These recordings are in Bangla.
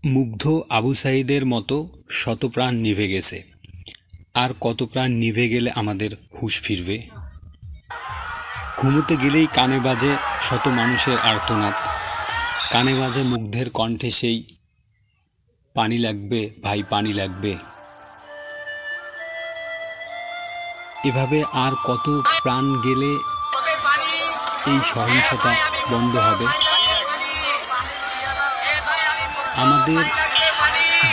মুগ্ধ আবু সাঈদের মতো শত প্রাণ নিভে গেছে। আর কত প্রাণ নিভে গেলে আমাদের হুঁশ ফিরবে? ঘুমোতে গেলেই কানে বাজে শত মানুষের আর্তনাদ, কানে বাজে মুগ্ধের কণ্ঠে সেই পানি লাগবে ভাই, পানি লাগবে। এভাবে আর কত প্রাণ গেলে এই সহিংসতা বন্ধ হবে? আমাদের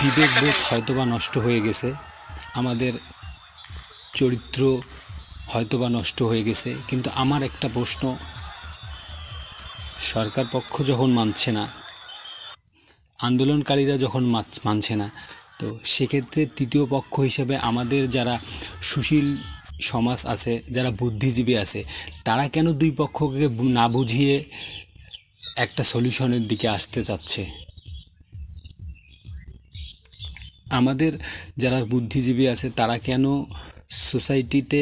বিবেকবোধ হয়তোবা নষ্ট হয়ে গেছে, আমাদের চরিত্র হয়তোবা নষ্ট হয়ে গেছে, কিন্তু আমার একটা প্রশ্ন, সরকার পক্ষ যখন মানছে না, আন্দোলনকারীরা যখন মানছে না, তো সেক্ষেত্রে তৃতীয় পক্ষ হিসেবে আমাদের যারা সুশীল সমাজ আছে, যারা বুদ্ধিজীবী আছে, তারা কেন দুই পক্ষকে না বুঝিয়ে একটা সলিউশনের দিকে আসতে চাচ্ছে? আমাদের যারা বুদ্ধিজীবী আছে তারা কেন সোসাইটিতে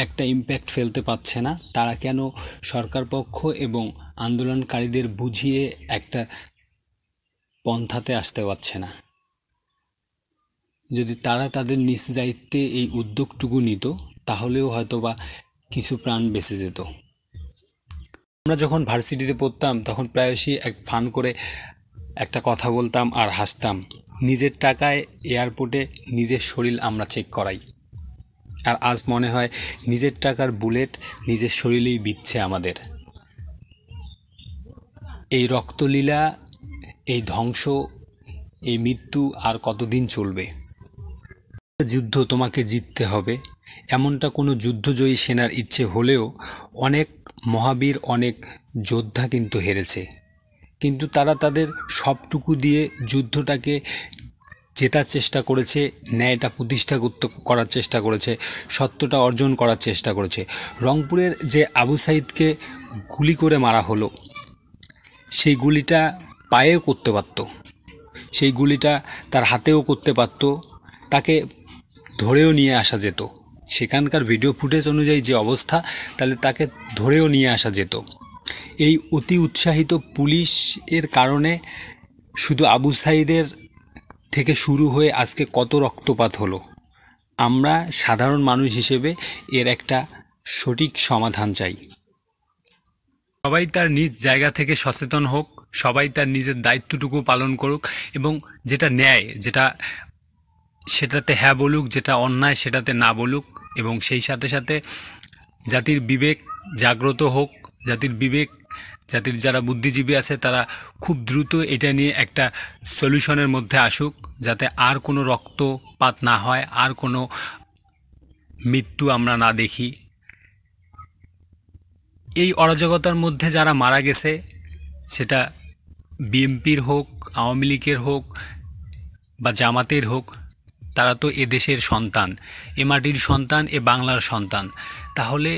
একটা ইম্প্যাক্ট ফেলতে পারছে না? তারা কেন সরকার পক্ষ এবং আন্দোলনকারীদের বুঝিয়ে একটা পন্থাতে আসতে পারছে না? যদি তারা তাদের নিজ দায়িত্বে এই উদ্যোগটুকু নিত, তাহলেও হয়তোবা কিছু প্রাণ বেঁচে যেত। আমরা যখন ভার্সিটিতে পড়তাম তখন প্রায়শই ফান করে একটা কথা বলতাম আর হাসতাম, নিজের টাকায় এয়ারপোর্টে নিজের শরীর আমরা চেক করাই। আর আজ মনে হয় নিজের টাকার বুলেট নিজের শরীরেই বিচ্ছে আমাদের। এই রক্তলীলা, এই ধ্বংস, এই মৃত্যু আর কতদিন চলবে? যুদ্ধ তোমাকে জিততে হবে, এমনটা কোনো যুদ্ধজয়ী সেনার ইচ্ছে হলেও অনেক মহাবীর, অনেক যোদ্ধা কিন্তু হেরেছে, কিন্তু তারা তাদের সবটুকু দিয়ে যুদ্ধটাকে জেতার চেষ্টা করেছে, ন্যায়টা প্রতিষ্ঠা করার চেষ্টা করেছে, সত্যটা অর্জন করার চেষ্টা করেছে। রংপুরের যে আবু সাঈদকে গুলি করে মারা হলো, সেই গুলিটা পায়েও করতে পারত, সেই গুলিটা তার হাতেও করতে পারত, তাকে ধরেও নিয়ে আসা যেত। সেখানকার ভিডিও ফুটেজ অনুযায়ী যে অবস্থা, তাহলে তাকে ধরেও নিয়ে আসা যেত। এই অতি উৎসাহিত পুলিশের কারণে শুধু আবু সাঈদের থেকে শুরু হয়ে আজকে কত রক্তপাত হলো। আমরা সাধারণ মানুষ হিসেবে এর একটা সঠিক সমাধান চাই। সবাই তার নিজ জায়গা থেকে সচেতন হোক, সবাই তার নিজের দায়িত্বটুকু পালন করুক, এবং যেটা ন্যায়, যেটা সেটাতে হ্যাঁ বলুক, যেটা অন্যায় সেটাতে না বলুক, এবং সেই সাথে সাথে জাতির বিবেক জাগ্রত হোক। জাতির যারা বুদ্ধিজীবী আছে তারা খুব দ্রুত এটা নিয়ে একটা সলিউশনের মধ্যে আসুক, যাতে আর কোনো রক্তপাত না হয়, আর কোনো মৃত্যু আমরা না দেখি। এই অরাজকতার মধ্যে যারা মারা গেছে, সেটা বিএনপির হোক, আওয়ামী লীগের হোক বা জামাতের হোক, তারা তো এ দেশের সন্তান, এ মাটির সন্তান, এ বাংলার সন্তান। তাহলে